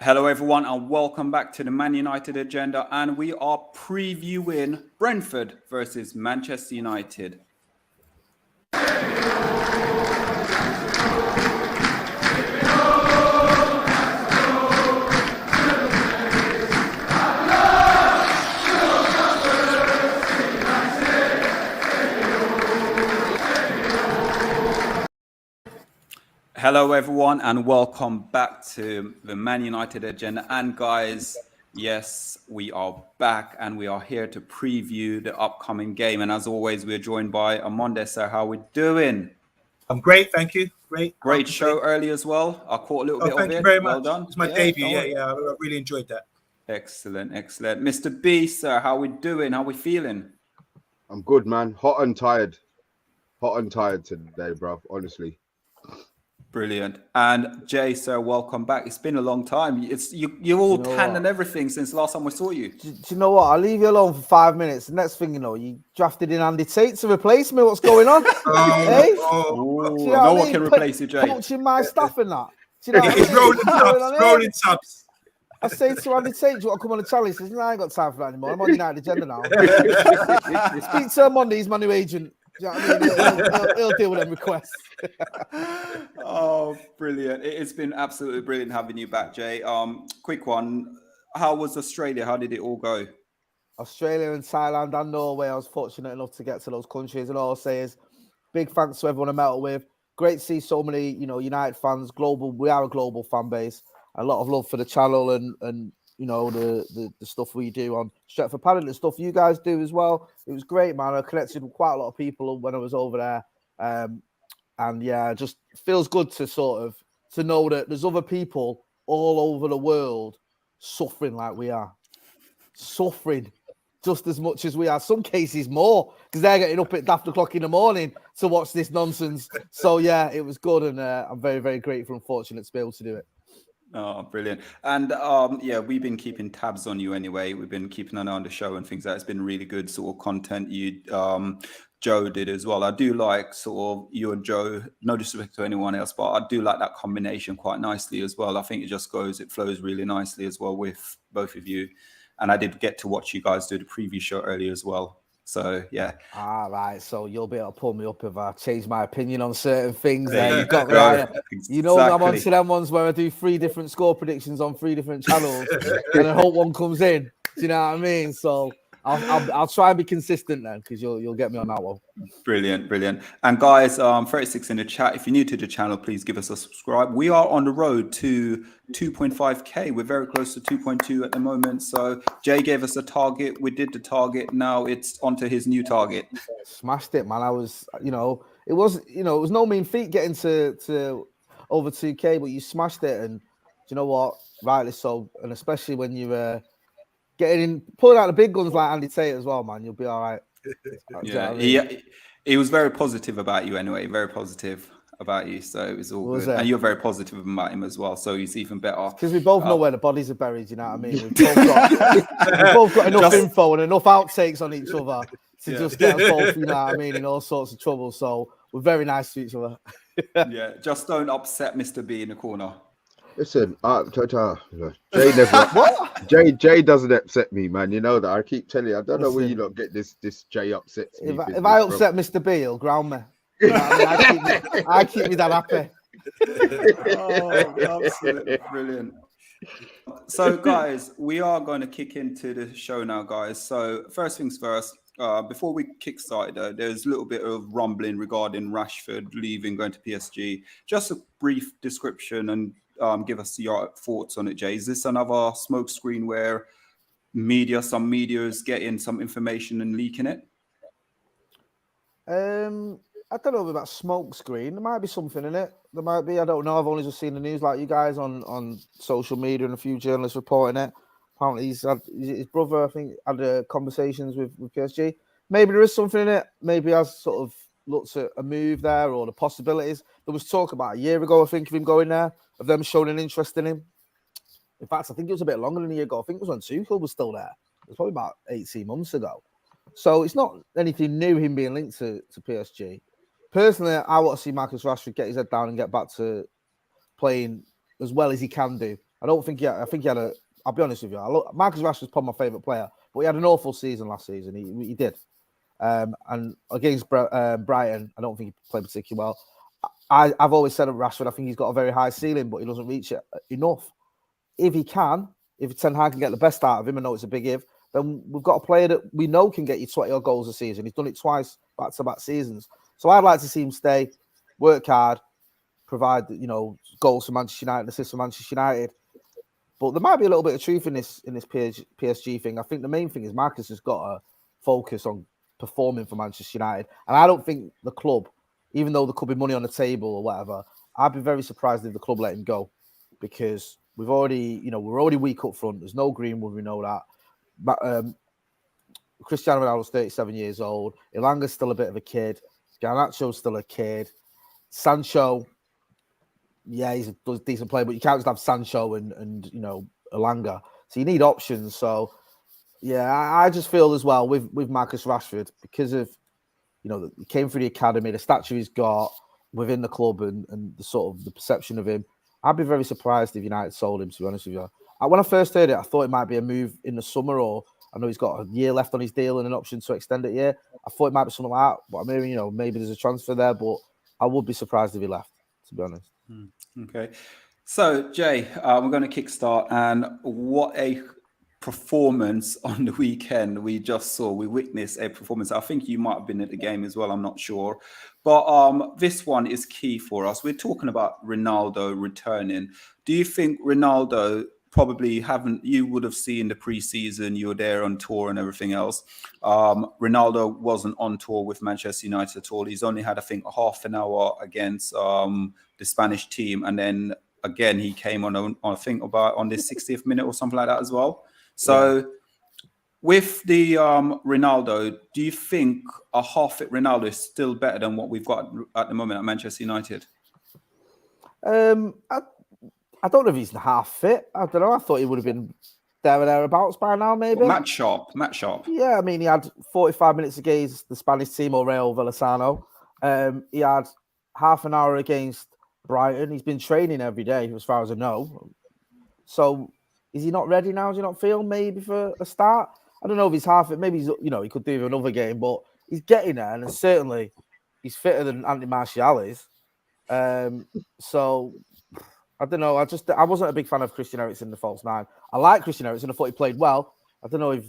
Hello, everyone, and welcome back to the Man United agenda. And we are previewing Brentford versus Manchester United. Hello, everyone, and welcome back to the Man United agenda. And guys, yes, we are back and we are here to preview the upcoming game. And as always, we're joined by OMONDI. So how are we doing? I'm great, thank you. Great show early as well. I caught a little bit of it. Thank you very much. Well done. It's my debut. Yeah. I really enjoyed that. Excellent. Mr. B, sir, how are we doing? How are we feeling? I'm good, man. Hot and tired today, bro. Honestly. Brilliant. And Jay, sir, welcome back. It's been a long time. You're all tanned and everything since last time we saw you. Do you know what? I'll leave you alone for 5 minutes. The next thing you know, you drafted in Andy Tate to replace me. What's going on? No one can replace you, Jay. Coaching my staff and that. Do you know It's rolling subs. I say to Andy Tate, do you want to come on the challenge? He says, no, I ain't got time for that anymore. I'm on United agenda now. Speak to OMONDI, he's my new agent. Do you know what I mean? He'll deal with them requests. Oh, brilliant. It's been absolutely brilliant having you back, Jay. Quick one. How was Australia? How did it all go? Australia and Thailand and Norway. I was fortunate enough to get to those countries. And all I'll say is big thanks to everyone I met up with. Great to see so many, United fans, global. We are a global fan base. A lot of love for the channel and the stuff we do on Straight for Padding, the stuff you guys do as well. It was great, man. I connected with quite a lot of people when I was over there. And yeah, just feels good to know that there's other people all over the world suffering like we are. Suffering just as much as we are. Some cases more, because they're getting up at daft o'clock in the morning to watch this nonsense. So yeah, it was good. And I'm very, very grateful and fortunate to be able to do it. Oh, brilliant. And we've been keeping tabs on you anyway. We've been keeping an eye on the show and things like that. It's been really good sort of content you Joe did as well. I do like sort of you and Joe, no disrespect to anyone else, but I do like that combination quite nicely as well. I think it flows really nicely as well with both of you. And I did get to watch you guys do the preview show earlier as well. So, yeah. All right. So you'll be able to pull me up if I change my opinion on certain things. You've got exactly. I'm on to them ones where I do 3 different score predictions on 3 different channels and I hope one comes in. Do you know what I mean? So I'll try and be consistent then, because you'll get me on that one. Brilliant. And guys, 36 in the chat. If you're new to the channel, please give us a subscribe. We are on the road to 2.5k. We're very close to 2.2 at the moment. So Jay gave us a target. We did the target. Now it's onto his new target. Smashed it, man. I was, it was no mean feat getting to over 2k, but you smashed it. And do you know what? Rightly so. And especially when you're pulling out the big guns like Andy Tate as well, man. You'll be all right. He was very positive about you anyway. Very positive about you. So it was all good. And you're very positive about him as well. So he's even better. Because we both know where the bodies are buried. You know what I mean? We've both got enough info and enough outtakes on each other to just get us both, you know what I mean, in all sorts of trouble. So we're very nice to each other. Yeah, just don't upset Mr. B in the corner. Listen, Jay never. Jay doesn't upset me, man. You know that. I keep telling you. I don't know where you don't get this Jay upsets me. If I upset Mr. B, he'll ground me. You know what I mean? I keep me that happy. Oh, absolutely brilliant. So, guys, we are going to kick into the show now, guys. So, first things first. Before we kickstart, there's a little bit of rumbling regarding Rashford leaving, going to PSG. Just a brief description and give us your thoughts on it, Jay. Is this another smoke screen where some media is getting some information and leaking it? I don't know about smoke screen. There might be something in it. There might be. I don't know. I've only just seen the news like you guys on social media and a few journalists reporting it. Apparently, his brother, I think, had conversations with PSG. Maybe there is something in it. Maybe has sort of looked at a move there or the possibilities. There was talk about a year ago, I think, of him going there, of them showing an interest in him. In fact, I think it was a bit longer than a year ago. I think it was when Tuchel was still there. It was probably about 18 months ago. So it's not anything new, him being linked to PSG. Personally, I want to see Marcus Rashford get his head down and get back to playing as well as he can do I don't think I think he had a. I'll be honest with you. Marcus Rashford's probably my favourite player, but he had an awful season last season. He did. And against Brighton, I don't think he played particularly well. I've always said of Rashford, I think he's got a very high ceiling, but he doesn't reach it enough. If Ten Hag can get the best out of him, I know it's a big if, then we've got a player that we know can get you 20 odd goals a season. He's done it twice back-to-back seasons. So I'd like to see him stay, work hard, provide, goals for Manchester United, assists for Manchester United. But there might be a little bit of truth in this PSG thing. I think the main thing is Marcus has got to focus on performing for Manchester United. And I don't think the club, even though there could be money on the table or whatever, I'd be very surprised if the club let him go, because we're already weak up front. There's no Greenwood, we know that. But, Cristiano Ronaldo's 37 years old. Ilanga's still a bit of a kid. Garnacho's still a kid. Sancho, yeah, he's a decent player, but you can't just have Sancho and Ilanga. So you need options. So yeah, I just feel as well with Marcus Rashford, because of he came through the academy, the stature he's got within the club, and the sort of the perception of him. I'd be very surprised if United sold him, to be honest with you. When I first heard it, I thought it might be a move in the summer, or I know he's got a year left on his deal and an option to extend it here. I thought it might be something like that, but maybe there's a transfer there, but I would be surprised if he left, to be honest. Okay. So, Jay, we're going to kickstart, and what a performance on the weekend we just saw. We witnessed a performance. I think you might have been at the game as well, I'm not sure. But this one is key for us. We're talking about Ronaldo returning. Do you think Ronaldo you would have seen the preseason, you were there on tour and everything else. Ronaldo wasn't on tour with Manchester United at all. He's only had, I think, half an hour against the Spanish team. And then again, he came on I think about on the 60th minute or something like that as well. So with the Ronaldo, do you think a half-fit Ronaldo is still better than what we've got at the moment at Manchester United? I don't know if he's half fit. I don't know. I thought he would have been there or thereabouts by now, maybe. Well, Matt Sharp. Yeah, I mean, he had 45 minutes against the Spanish team, or Real Vallecano. He had half an hour against Brighton. He's been training every day, as far as I know. So, is he not ready now? Do you not feel maybe for a start? I don't know if he's half fit. Maybe he could do another game, but he's getting there, and certainly he's fitter than Anthony Martial is. So I don't know. I wasn't a big fan of Christian Eriksen, the false nine. I like Christian Eriksen. I thought he played well. I don't know if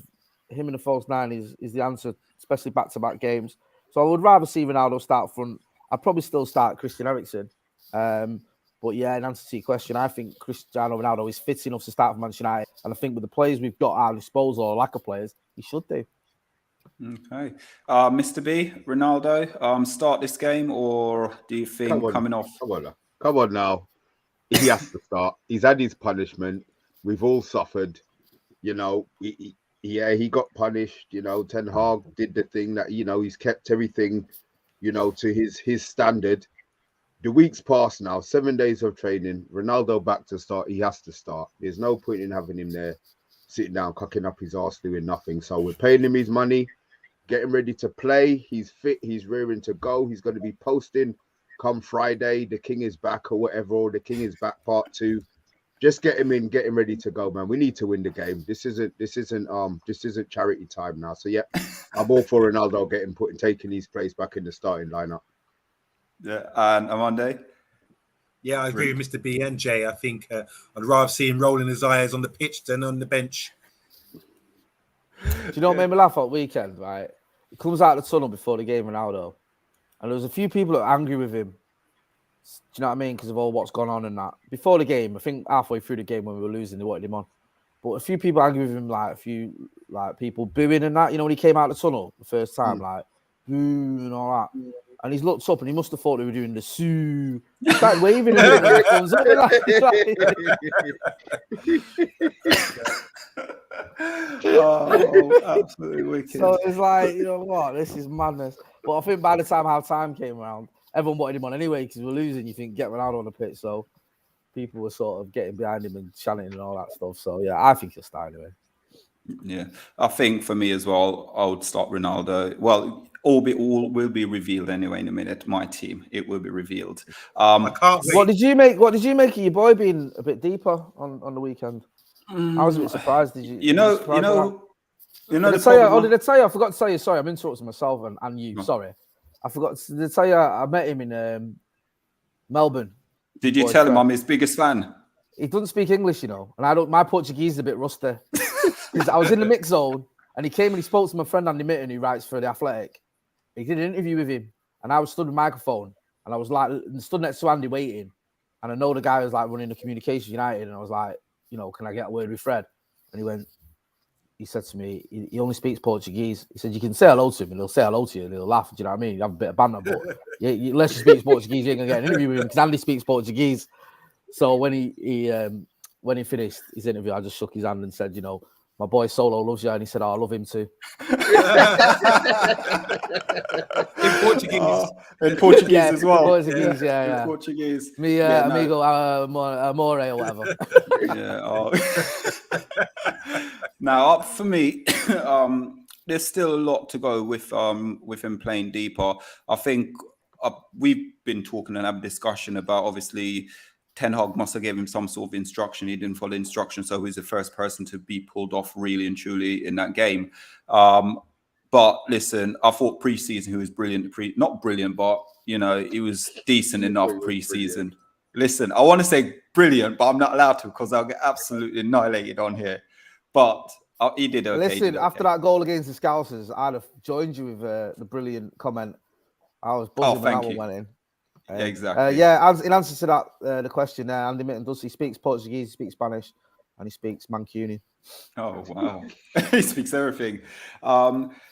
him in the false nine is the answer, especially back-to-back games. So I would rather see Ronaldo start front. I'd probably still start Christian Eriksen. But yeah, in answer to your question, I think Cristiano Ronaldo is fit enough to start for Manchester United. And I think with the players we've got at our disposal, or lack of players, he should do. Okay. Mr. B, Ronaldo, start this game, or do you think coming off? Come on now. He has to start. He's had his punishment. We've all suffered. He got punished. Ten Hag did the thing that, he's kept everything, to his standard. The week's passed now, 7 days of training. Ronaldo back to start. He has to start. There's no point in having him there, sitting down, cocking up his arse, doing nothing. So we're paying him his money, getting ready to play. He's fit. He's rearing to go. He's going to be posting come Friday. The King is back, or whatever, or the King is back part 2. Just get him in, get him ready to go, man. We need to win the game. This isn't charity time now. So yeah, I'm all for Ronaldo taking his place back in the starting lineup. Yeah, and OMONDI? Yeah, I agree with Mr. B and Jay. I think I'd rather see him rolling his eyes on the pitch than on the bench. Do you know what made me laugh at weekend, right? He comes out of the tunnel before the game, Ronaldo, and there was a few people that were angry with him. Do you know what I mean? Because of all what's gone on and that. Before the game, I think halfway through the game when we were losing, they wanted him on. But a few people angry with him, like a few people booing and that. When he came out of the tunnel the first time, like boo and all that. And he's looked up and he must have thought they were doing the sue. He started waving at him when he comes up. Oh, absolutely wicked. So it's like, you know what? This is madness. But I think by the time half-time came around, everyone wanted him on anyway because we're losing. You think, get Ronaldo on the pitch. So people were sort of getting behind him and chanting and all that stuff. So yeah, I think he'll start anyway. Yeah, I think for me as well, I would start Ronaldo. Well, all will be revealed anyway in a minute. My team, it will be revealed. I can't wait. What did you make? What did you make of your boy being a bit deeper on the weekend? I was a bit surprised. Did you? You were know, surprised at that? you know Did the I tell you? problem. Oh, did I tell you? I forgot to tell you. Sorry, I'm interrupting myself and you. No. Sorry, I forgot. Did I tell you? I met him in Melbourne. Did you Boy, tell him Fred. I'm his biggest fan? He doesn't speak English, you know, and I don't. My Portuguese is a bit rusty because I was in the mix zone and he came and he spoke to my friend Andy Mitten, who writes for The Athletic. He did an interview with him, and I was stood with a microphone, and I was like stood next to Andy waiting, and I know the guy was like running the Communications United, and I was like, you know, can I get a word with Fred? And he said to me, he only speaks Portuguese. He said, you can say hello to him and he'll say hello to you and he'll laugh. Do you know what I mean? You have a bit of banter, but unless you speak Portuguese, you ain't gonna get an interview with him because Andy speaks Portuguese. So when he finished his interview, I just shook his hand and said, you know, my boy Solo loves you, and he said, oh, I love him too. In Portuguese. In Portuguese as well. Portuguese, yeah. In Portuguese. Me, amigo, amore, or whatever. Yeah. Now, for me, there's still a lot to go with him playing deeper. I think we've been talking and having discussion about, obviously, Ten Hag must have given him some sort of instruction. He didn't follow instruction, so he's the first person to be pulled off really and truly in that game. But listen, I thought pre-season he was brilliant. Not brilliant, but you know, he was decent enough pre-season. Listen, I want to say brilliant, but I'm not allowed to because I'll get absolutely annihilated on here. But he did okay. Listen, after that goal against the Scousers, I'd have joined you with the brilliant comment. I was buzzing when that one went in. Yeah, exactly. In answer to that, the question there, Andy Mitten does. He speaks Portuguese, he speaks Spanish, and he speaks Mancunian. Oh, wow. He speaks everything.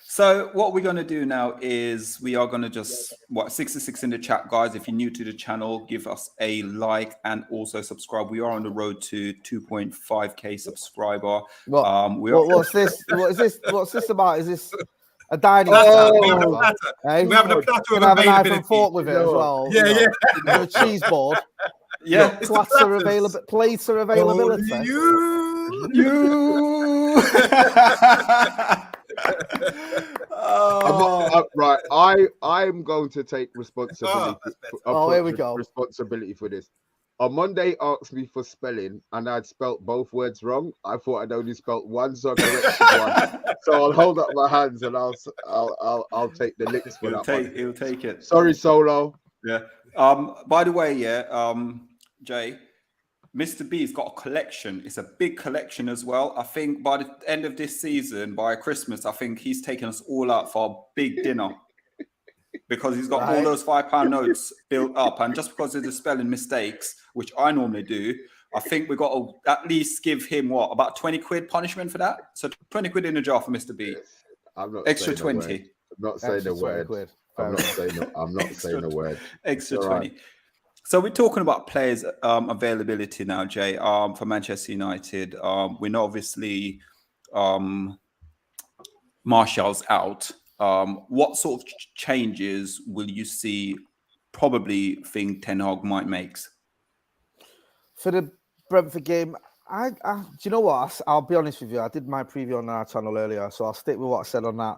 So what we're going to do now is we are going to just, 66 in the chat, guys. If you're new to the channel, give us a like and also subscribe. We are on the road to 2.5k subscriber. What's this? What is this? What's this about? Is this a dining platter? We have a platter. Hey? We're having a platter of have a knife availability. and fork with it as well. Yeah. A cheese board. Yeah. Platter availability. I'm going to take responsibility. Here we go. Responsibility for this. OMONDI asked me for spelling, and I'd spelt both words wrong. I thought I'd only spelt one, so I corrected one. So I'll hold up my hands and I'll take the licks for that one. He'll take it. Sorry, Solo. Yeah. By the way, Jay, Mr. B's got a collection. It's a big collection as well. I think by the end of this season, by Christmas, I think he's taking us all out for a big dinner. Because he's got all those £5 notes built up. And just because of the spelling mistakes, which I normally do, I think we've got to at least give him, about 20 quid punishment for that? So 20 quid in a jar for Mr. B. I'm not Extra 20. I'm not saying a word. I'm not saying a word. Extra 20. So we're talking about players' availability now, Jay, for Manchester United. We know, obviously, Martial's out. What sort of changes will you probably think Ten Hag might make? For the Brentford game, do you know what? I'll be honest with you. I did my preview on our channel earlier, so I'll stick with what I said on that.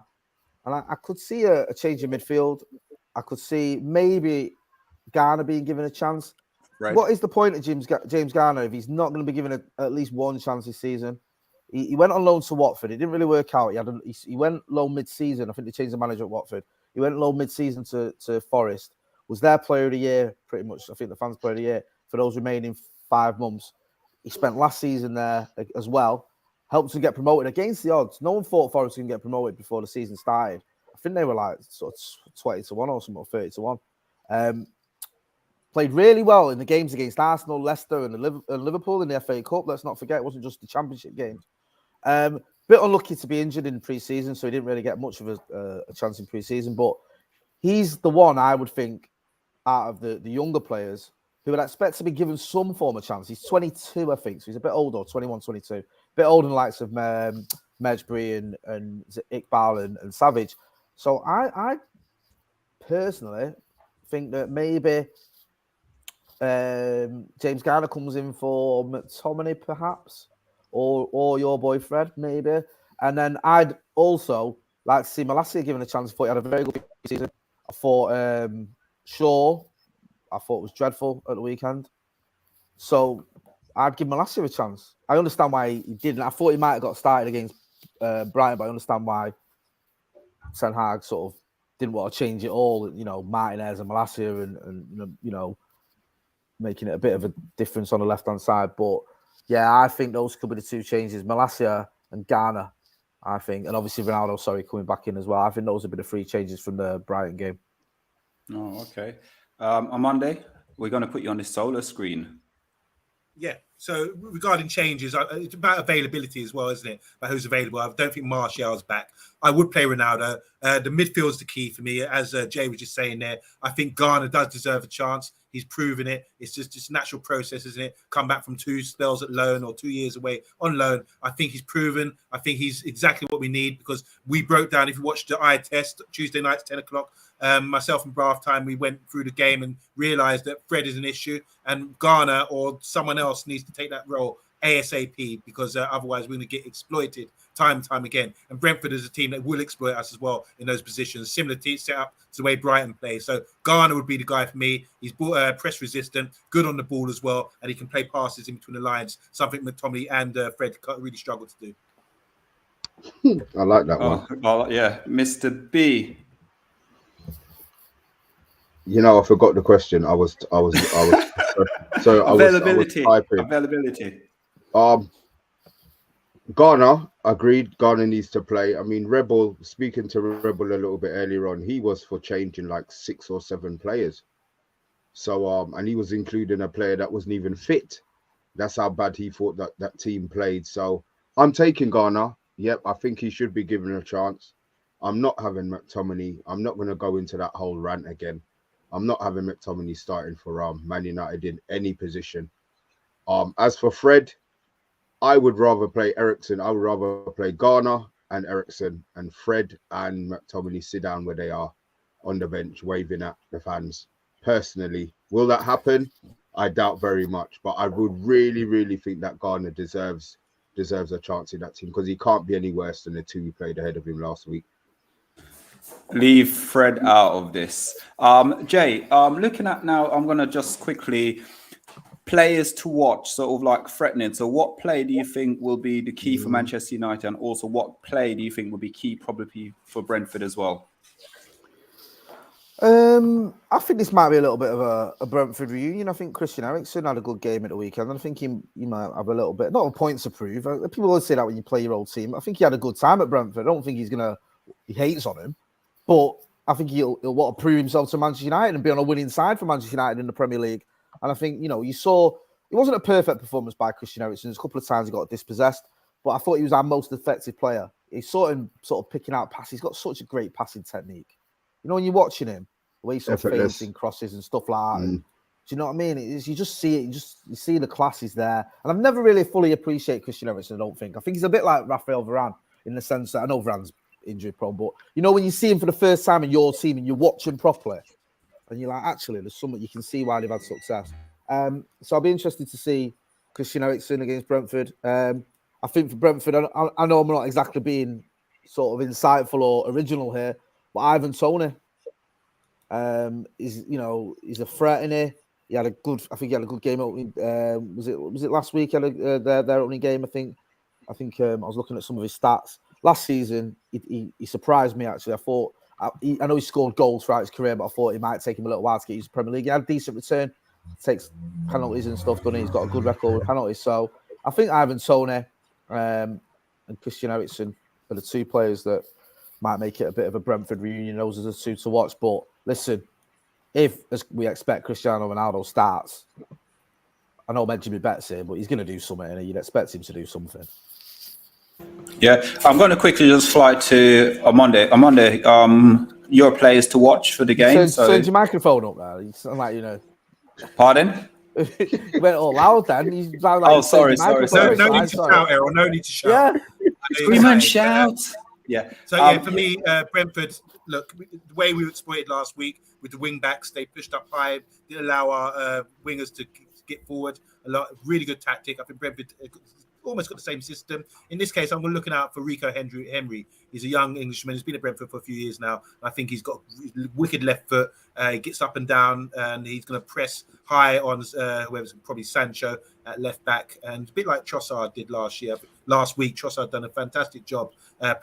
And I could see a change in midfield. I could see maybe Garner being given a chance. Right. What is the point of James Garner if he's not going to be given at least one chance this season? He went on loan to Watford. It didn't really work out. He went loan mid-season. I think they changed the manager at Watford. He went loan mid-season to Forest. Was their player of the year, pretty much. I think the fans' player of the year for those remaining 5 months. He spent last season there as well. Helped to get promoted against the odds. No one thought Forest could get promoted before the season started. I think they were like sort of 20 to 1 or something, or 30 to 1. Played really well in the games against Arsenal, Leicester, and Liverpool in the FA Cup. Let's not forget, it wasn't just the Championship games. Bit unlucky to be injured in pre-season, so he didn't really get much of a chance in pre-season. But he's the one I would think out of the younger players who would expect to be given some form of chance. He's 22, I think, so he's a bit older, 21, 22. A bit older than the likes of Mejbri and Iqbal and Savage. So I personally think that maybe James Garner comes in for McTominay, perhaps, or your boy Fred, maybe. And then I'd also like to see Malacia given a chance. I thought he had a very good season. I thought Shaw, I thought was dreadful at the weekend. So I'd give Malacia a chance. I understand why he didn't. I thought he might have got started against Brighton, but I understand why Ten Hag sort of didn't want to change it all. You know, Martinez and Malacia and you know, making it a bit of a difference on the left-hand side. But yeah, I think those could be the two changes. Malacia and Garner, I think. And obviously Ronaldo, coming back in as well. I think those would be the three changes from the Brighton game. Oh, okay. On Monday, we're going to put you on the solar screen. Yeah. So regarding changes, it's about availability as well, isn't it? About who's available. I don't think Martial's back. I would play Ronaldo. The midfield's the key for me, as Jay was just saying there. I think Garner does deserve a chance. He's proven it. It's just natural process, isn't it? Come back from 2 spells at loan or 2 years away on loan. I think he's proven. I think he's exactly what we need, because we broke down, if you watched the eye test Tuesday nights, 10 o'clock, myself and Braff time, we went through the game and realised that Fred is an issue, and Garner or someone else needs to take that role ASAP, because otherwise we're going to get exploited time and time again. And Brentford is a team that will exploit us as well in those positions, similar to set up to the way Brighton plays. So Garner would be the guy for me. He's press resistant, good on the ball as well, and he can play passes in between the lines, something McTominay and Fred really struggle to do. I like that one. Oh, yeah, Mr. B. You know, I forgot the question. I was so Availability. I was typing. Availability. Garner, agreed. Garner needs to play. I mean, Rebel, speaking to Rebel a little bit earlier on, he was for changing like 6 or 7 players. So, and he was including a player that wasn't even fit. That's how bad he thought that team played. So I'm taking Garner. Yep, I think he should be given a chance. I'm not having McTominay. I'm not going to go into that whole rant again. I'm not having McTominay starting for Man United in any position. As for Fred, I would rather play Eriksen. I would rather play Garner and Eriksen, and Fred and McTominay sit down where they are on the bench, waving at the fans. Personally, will that happen? I doubt very much, but I would really, really think that Garner deserves a chance in that team, because he can't be any worse than the 2 who played ahead of him last week. Leave Fred out of this. Jay, looking at now, I'm going to just quickly players to watch, sort of like threatening. So what play do you think will be the key for Manchester United, and also what play do you think will be key probably for Brentford as well? I think this might be a little bit of a Brentford reunion. I think Christian Eriksen had a good game at the weekend, and I think he might have a little bit, not a point to prove. People always say that when you play your old team. I think he had a good time at Brentford. I don't think he hates on him, but I think he'll want to prove himself to Manchester United and be on a winning side for Manchester United in the Premier League. And I think, you saw it wasn't a perfect performance by Christian Eriksen. There's a couple of times he got dispossessed, but I thought he was our most effective player. He saw him sort of picking out passes. He's got such a great passing technique. When you're watching him, the way he's sort of facing crosses and stuff like that. Do you know what I mean? You just see it. You see the class is there. And I've never really fully appreciated Christian Eriksen, I don't think. I think he's a bit like Raphael Varane in the sense that I know Varane's injury prone, but when you see him for the first time in your team and you watch him properly, and you're like, actually, there's something you can see why they've had success. So I'll be interested to see Christian Eriksen against Brentford. I think for Brentford, I know I'm not exactly being sort of insightful or original here, but Ivan Toney is, he's a threat in here. He had a good game opening. Was it last week? He had their opening game. I think I was looking at some of his stats last season. He surprised me actually. I know he scored goals throughout his career, but I thought it might take him a little while to get used to Premier League. He had a decent return, takes penalties and stuff, doesn't he? He's got a good record with penalties. So I think Ivan Toney and Christian Eriksen are the 2 players that might make it a bit of a Brentford reunion. Those are the 2 to watch. But listen, if, as we expect, Cristiano Ronaldo starts, I know Benjamin Betts here, but he's going to do something, and you'd expect him to do something. Yeah, I'm going to quickly just fly to Monday. Your players to watch for the game. Turn your microphone up there. You sound like, Pardon? You went all loud then. Sorry. No need to shout, Errol. No need to shout. Yeah. Scream and shout. Yeah. So, for me, Brentford, look, the way we were exploited last week with the wing backs, they pushed up high, didn't allow our wingers to get forward. Really good tactic. I think Brentford almost got the same system. In this case, I'm looking out for Rico Henry. He's a young Englishman. He's been at Brentford for a few years now. I think he's got wicked left foot. He gets up and down, and he's going to press high on whoever's probably Sancho at left back, and a bit like Trossard did last week. Trossard done a fantastic job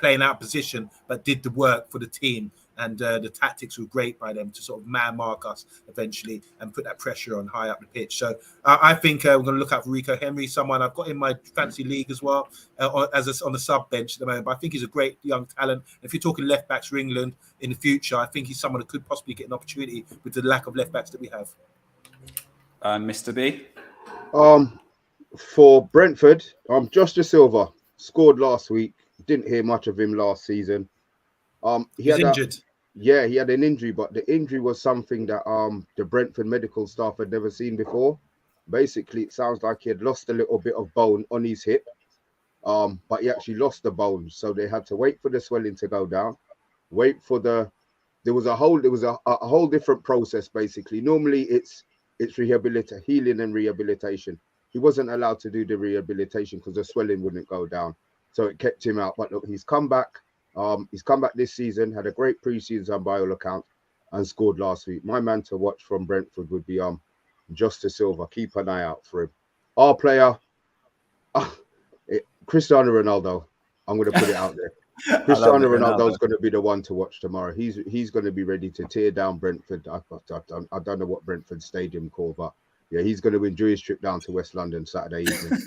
playing out position, but did the work for the team. And the tactics were great by them to sort of man mark us eventually and put that pressure on high up the pitch. So I think we're going to look out for Rico Henry, someone I've got in my fantasy league as well, on the sub bench at the moment. But I think he's a great young talent. If you're talking left backs for England in the future, I think he's someone who could possibly get an opportunity with the lack of left backs that we have. Mr. B? For Brentford, Josh Da Silva scored last week. Didn't hear much of him last season. He's injured. He had an injury, but the injury was something that the Brentford medical staff had never seen before. Basically, it sounds like he had lost a little bit of bone on his hip, but he actually lost the bone, so they had to wait for the swelling to go down. There was a whole different process. Basically, normally it's healing and rehabilitation. He wasn't allowed to do the rehabilitation because the swelling wouldn't go down, so it kept him out. But look, he's come back. He's come back this season, had a great preseason by all accounts, and scored last week. My man to watch from Brentford would be Josh Da Silva. Keep an eye out for him. Our player, Cristiano Ronaldo. I'm going to put it out there. Cristiano Ronaldo is going to be the one to watch tomorrow. He's going to be ready to tear down Brentford. I don't know what Brentford Stadium called, but yeah, he's going to enjoy his trip down to West London Saturday evening.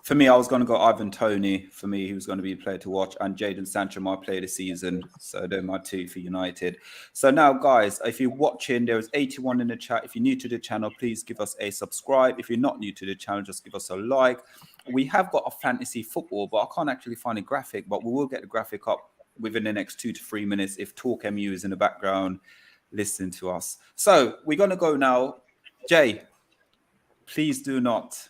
For me, I was going to go Ivan Toney. For me, he was going to be a player to watch. And Jadon Sancho, my player of the season. So they're my two for United. So now, guys, if you're watching, there is 81 in the chat. If you're new to the channel, please give us a subscribe. If you're not new to the channel, just give us a like. We have got a fantasy football, but I can't actually find a graphic. But we will get the graphic up within the next 2 to 3 minutes if TalkMU is in the background listening to us. So we're going to go now. Jay, please do not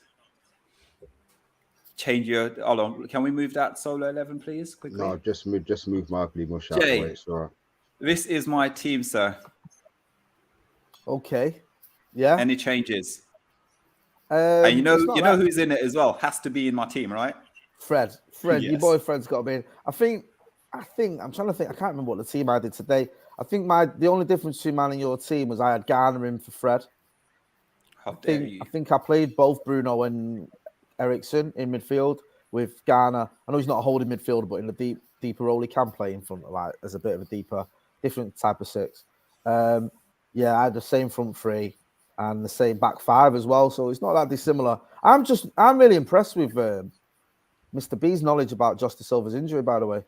change your. Hold on. Can we move that solo 11, please? Quickly. No, just move my ugly mush out the way. It's all right. This is my team, sir. Okay. Yeah. Any changes? And you know who's in it as well. Has to be in my team, right? Fred. Yes. Your boy Fred's got to be in. I think. I'm trying to think. I can't remember what the team I did today. I think the only difference between mine and your team was I had Garner in for Fred. How dare you? I think I played both Bruno and Eriksen in midfield with Garner. I know he's not a holding midfielder, but in the deeper role, he can play in front of, like, as a bit of a different type of six. I had the same front three and the same back five as well. So it's not that dissimilar. I'm really impressed with Mr. B's knowledge about Josh Da Silva's injury, by the way.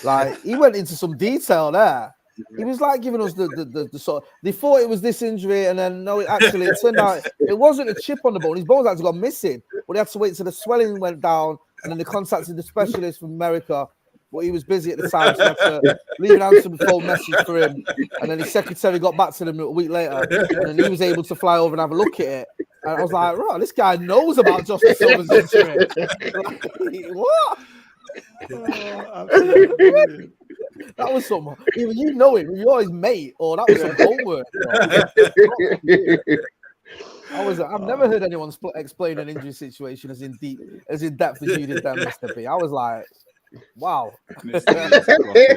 Like, he went into some detail there. He was like giving us the sort of, they thought it was this injury, and then no, it turned out it wasn't a chip on the bone. His bone's actually gone missing, but they had to wait till the swelling went down, and then they contacted the specialist from America, but he was busy at the time, so they had to leave an answer phone message for him, and then his secretary got back to them a week later, and then he was able to fly over and have a look at it. And I was like, right, this guy knows about Josh Da Silva's injury. Like, what? That was something. Either you know him, you're his mate, or that was some homework. I've never heard anyone explain an injury situation as in depth as you did, Mr. B. I was like, wow. Mr.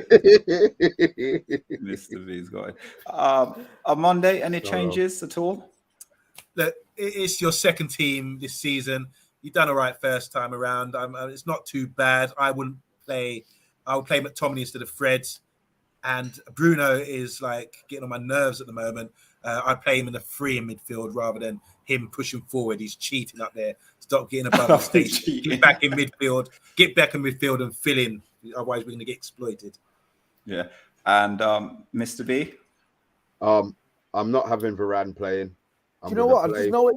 B's got it. On Monday, any changes at all? Look, it's your second team this season. You've done all right first time around. It's not too bad. I would play McTominay instead of Fred. And Bruno is like getting on my nerves at the moment. I'd play him in a free in midfield rather than him pushing forward. He's cheating up there. Stop getting above the stage. Get back in midfield. Get back in midfield and fill in. Otherwise, we're going to get exploited. Yeah. And Mr. B? I'm not having Varane playing. Do you know what? I just know it.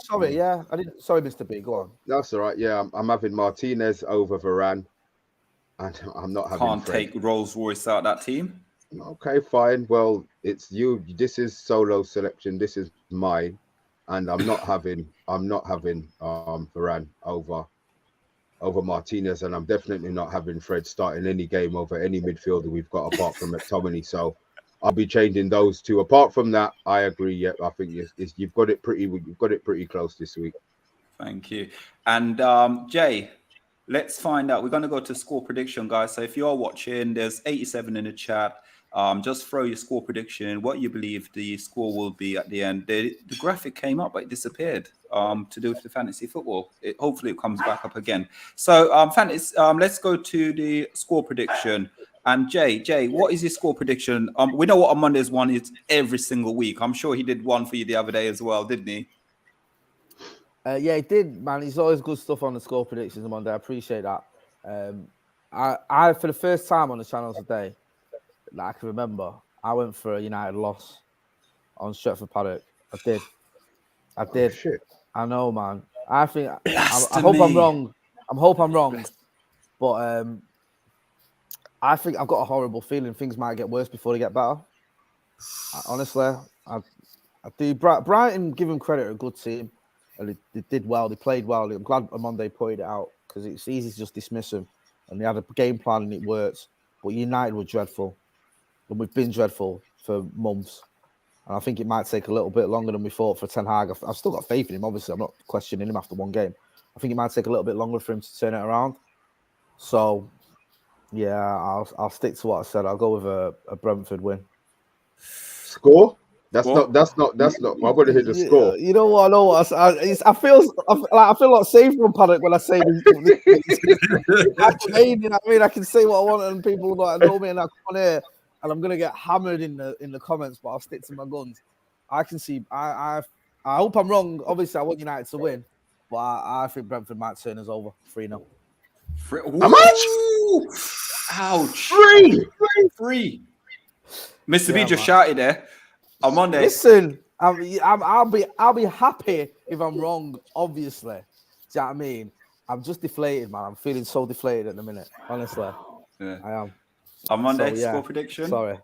Sorry, yeah. I didn't. Sorry, Mr. B. Go on. That's all right. Yeah, I'm having Martinez over Varane. And I'm not having. Can't take Rolls Royce out of that team. Okay, fine. Well, it's you. This is solo selection. This is mine, and I'm not having Varane over Martinez, and I'm definitely not having Fred starting any game over any midfielder we've got apart from McTominay. So I'll be changing those two. Apart from that, I agree. Yeah, I think you've got it pretty close this week. Thank you. And Jay, let's find out. We're going to go to score prediction, guys. So if you're watching, there's 87 in the chat. Just throw your score prediction, what you believe the score will be at the end. The graphic came up, but it disappeared to do with the fantasy football. Hopefully it comes back up again. So let's go to the score prediction. And Jay, what is your score prediction? We know what Omondi's one is every single week. I'm sure he did one for you the other day as well, didn't he? Yeah, he did, man. He's always good stuff on the score predictions, Monday. I appreciate that. I for the first time on the channel today that I can remember, I went for a United loss on Stretford Paddock. I did. Oh, shit. I know, man. I think I hope I'm wrong. But I think I've got a horrible feeling things might get worse before they get better. Honestly, I do. Brighton, give them credit, a good team. And they did well. They played well. I'm glad Omondi pointed it out because it's easy to just dismiss them. And they had a game plan and it worked. But United were dreadful. And we've been dreadful for months. And I think it might take a little bit longer than we thought for Ten Hag. I've still got faith in him. Obviously, I'm not questioning him after one game. I think it might take a little bit longer for him to turn it around. So, yeah, I'll stick to what I said. I'll go with a Brentford win. Score? That's not. I want to hear the score. You know what? I know what I feel a lot safer on Paddock when I say this. I can say what I want, and people like know me, and I come on here, and I'm gonna get hammered in the comments, but I'll stick to my guns. I can see. I hope I'm wrong. Obviously, I want United to win, but I think Brentford might turn us over 3-0. How much? Ouch! 3. Mr. B just shouted there. On Monday. Listen, I'll be happy if I'm wrong. Obviously, do you know what I mean? I'm just deflated, man. I'm feeling so deflated at the minute. Honestly, yeah. I am. On Monday, score prediction. Sorry,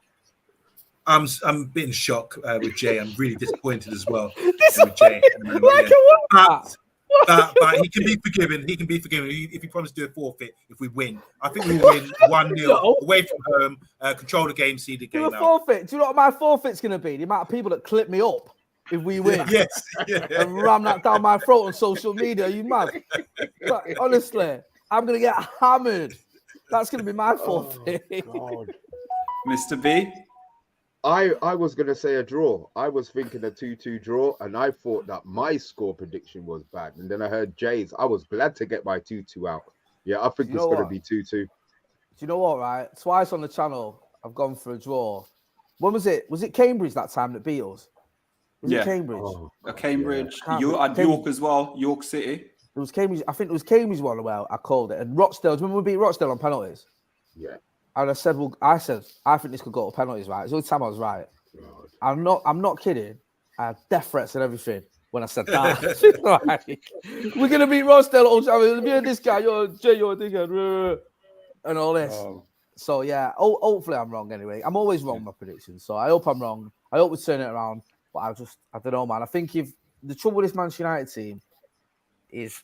I'm a bit in shock with Jay. I'm really disappointed as well with Jay. But he can be forgiven. He can be forgiven if he promises to do a forfeit if we win. I think we'll win 1-0 away from home, control the game, see the game out. Forfeit. Do you know what my forfeit's going to be? The amount of people that clip me up if we win. Yes. And ram that down my throat on social media. Are you mad? But honestly, I'm going to get hammered. That's going to be my forfeit. Mr. B? I was going to say a draw. I was thinking a 2-2 draw, and I thought that my score prediction was bad. And then I heard Jay's. I was glad to get my 2-2 out. Yeah, I think it's going to be 2-2. Do you know what, right? Twice on the channel, I've gone for a draw. When was it? Was it Cambridge that time that beat us? Was it Cambridge? Cambridge. York as well. York City. It was Cambridge. I think it was Cambridge one. Well, I called it. And Rochdale. Do you remember we beat Rochdale on penalties? Yeah. And I said, I think this could go to penalties, right? It's the only time I was right. God. I'm not kidding. I had death threats and everything when I said that. Like, we're gonna beat Rochdale all the time. Me and this guy, you're a dickhead, and all this. Oh. So yeah, hopefully I'm wrong anyway. I'm always wrong with my predictions. So I hope I'm wrong. I hope we turn it around. But I don't know, man. I think if the trouble with this Manchester United team is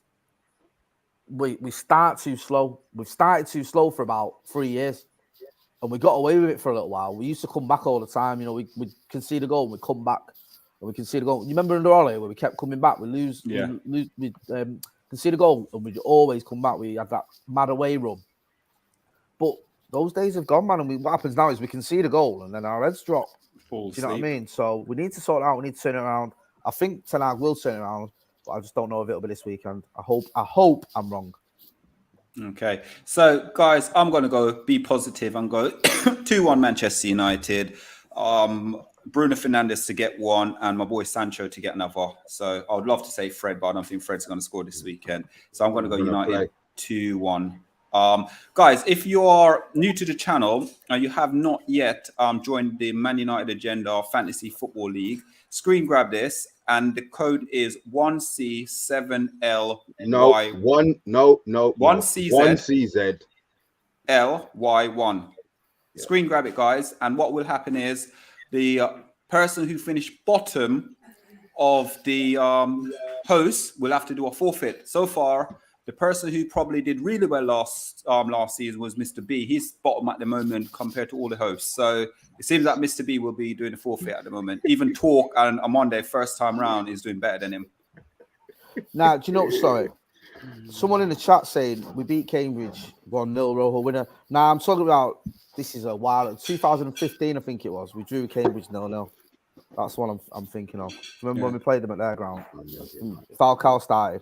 we start too slow. We've started too slow for about 3 years. And we got away with it for a little while. We used to come back all the time. You know, we concede a goal and we come back. And we concede a goal. You remember under Ole where we kept coming back? We lose. Yeah. We concede a goal and we'd always come back. We had that mad away run. But those days have gone, man. And what happens now is we concede a goal and then our heads drop. Do you know what I mean? So we need to sort it out. We need to turn it around. I think Ten Hag will turn it around. But I just don't know if it'll be this weekend. I hope I'm wrong. Okay, so guys, I'm going to go be positive and go 2-1 Manchester United. Bruno Fernandes to get one and my boy Sancho to get another. So I would love to say Fred, but I don't think Fred's going to score this weekend. So I'm going to go United 2-1. Guys, if you are new to the channel and you have not yet joined the Man United Agenda Fantasy Football League, screen grab this. And the code is 1C7LY. No. 1CZ. LY1. Screen grab it, guys. And what will happen is the person who finished bottom of the host will have to do a forfeit. So far, the person who probably did really well last season was Mr. B. He's bottom at the moment compared to all the hosts. So it seems that Mr. B will be doing a forfeit at the moment. Even Talk and Omonde first time round is doing better than him. Now, do you know? Sorry, someone in the chat saying we beat Cambridge 1-0 Rojo winner. Now I'm talking about this is a while. 2015, I think it was. We drew Cambridge 0-0. That's what I'm thinking of. Do you remember when we played them at their ground? Falcao started.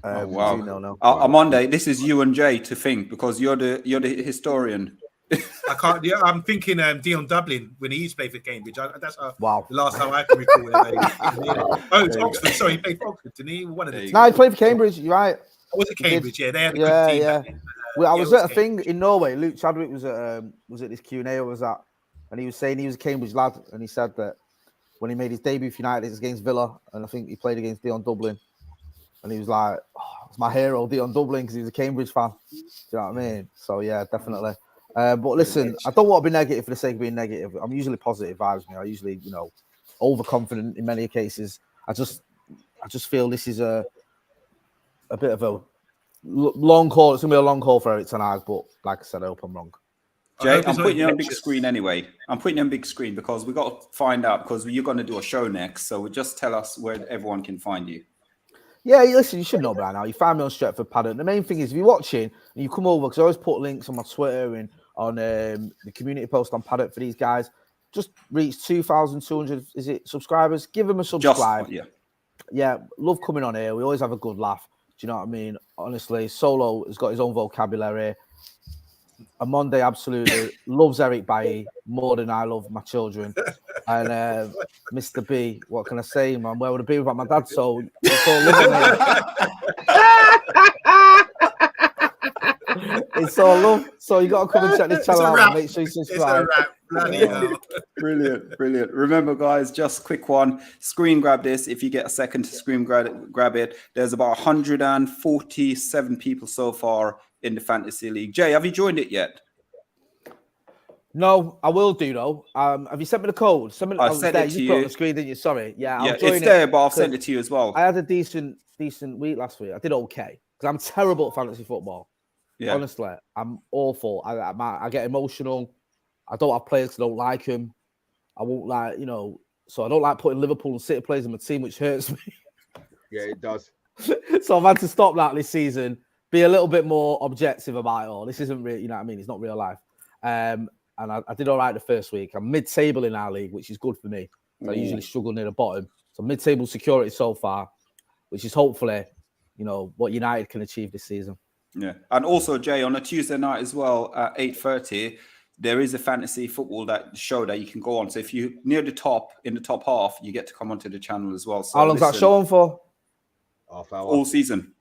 Oh wow! 2-0. Omondi, this is you and Jay to think because you're the historian. I can't. Yeah, I'm thinking Dion Dublin when he used to play for Cambridge. That's wow. The last time I can recall it. Oh, it's Oxford. Sorry, he played for Oxford, didn't he? One of the two. No, he played for Cambridge. You're right. Oh, was it Cambridge? Yeah, they had a good team. Yeah. Well, I was at a thing in Norway. Luke Chadwick was at this Q&A. Was that? And he was saying he was a Cambridge lad, and he said that when he made his debut for United, it was against Villa, and I think he played against Dion Dublin, and he was like, oh, "It's my hero, Dion Dublin," because he was a Cambridge fan. Do you know what I mean? So yeah, definitely. But listen, I don't want to be negative for the sake of being negative. I'm usually positive vibes. I usually, overconfident in many cases. I just feel this is a bit of a long call. It's gonna be a long call for Eric Ten Hag, but like I said, I hope I'm wrong. Jay, I'm putting you on big screen anyway. I'm putting you on big screen because we got to find out because you're going to do a show next. So just tell us where everyone can find you. Yeah, listen, you should know by now. You find me on Stretford Paddock. The main thing is if you're watching and you come over, because I always put links on my Twitter and on the community post on Paddock for these guys. Just reach 2,200 subscribers. Give them a subscribe. Yeah, love coming on here. We always have a good laugh. Do you know what I mean? Honestly, Solo has got his own vocabulary. OMONDI absolutely loves Eric Bailly more than I love my children. And Mr. B, what can I say, man? Where would I be without my dad? So it's all love. It's all love. So you got to come and check this channel out and make sure you subscribe. Brilliant. Remember, guys, just quick one. Screen grab this. If you get a second to screen grab it. There's about 147 people so far in the Fantasy League. Jay, have you joined it yet? No, I will do though. Have you sent me the code? I sent it to you. Put it on the screen, didn't you? Sorry. Yeah, it's there, but I've sent it to you as well. I had a decent week last week. I did okay because I'm terrible at fantasy football. Yeah. Honestly, I'm awful. I get emotional. I don't have players because I don't like them. I won't like, so I don't like putting Liverpool and City players in my team, which hurts me. Yeah, it does. So I've had to stop that this season. Be a little bit more objective about it all. This isn't real, you know what I mean? It's not real life. And I did all right the first week. I'm mid-table in our league, which is good for me. I usually struggle near the bottom. So mid-table security so far, which is hopefully, what United can achieve this season. Yeah. And also, Jay, on a Tuesday night as well at 8:30, there is a fantasy football show that you can go on. So if you're near the top, in the top half, you get to come onto the channel as well. So how long's that show on for? Half hour. All season.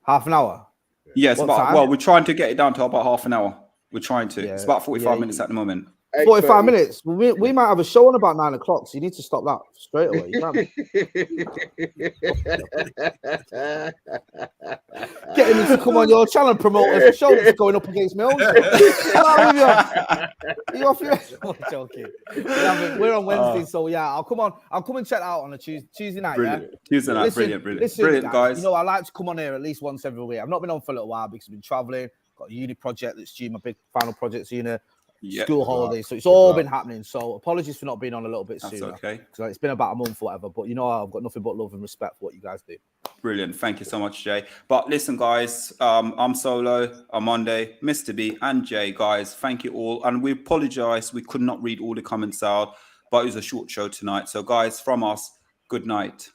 Half an hour? Yes, we're trying to get it down to about half an hour. We're trying to. It's about 45 minutes at the moment. 45 minutes. We might have a show on about 9 o'clock, so you need to stop that straight away. You getting me to come on your channel and promote a show that's going up against my own show. You off your head? I'm joking. We're on Wednesday, so yeah, I'll come and check that out on a Tuesday night. Brilliant. Yeah? Tuesday night, brilliant. Brilliant, guys. I like to come on here at least once every week. I've not been on for a little while because I've been traveling. Got a uni project that's due, my big final project's uni. School holidays, so it's all been happening. So apologies for not being on a little bit sooner. That's okay. Because it's been about a month or whatever. But I've got nothing but love and respect for what you guys do. Brilliant. Thank you so much, Jay. But listen, guys, I'm Solo, OMONDI, Mr. B, and Jay. Guys, thank you all. And we apologize. We could not read all the comments out, but it was a short show tonight. So, guys, from us, good night.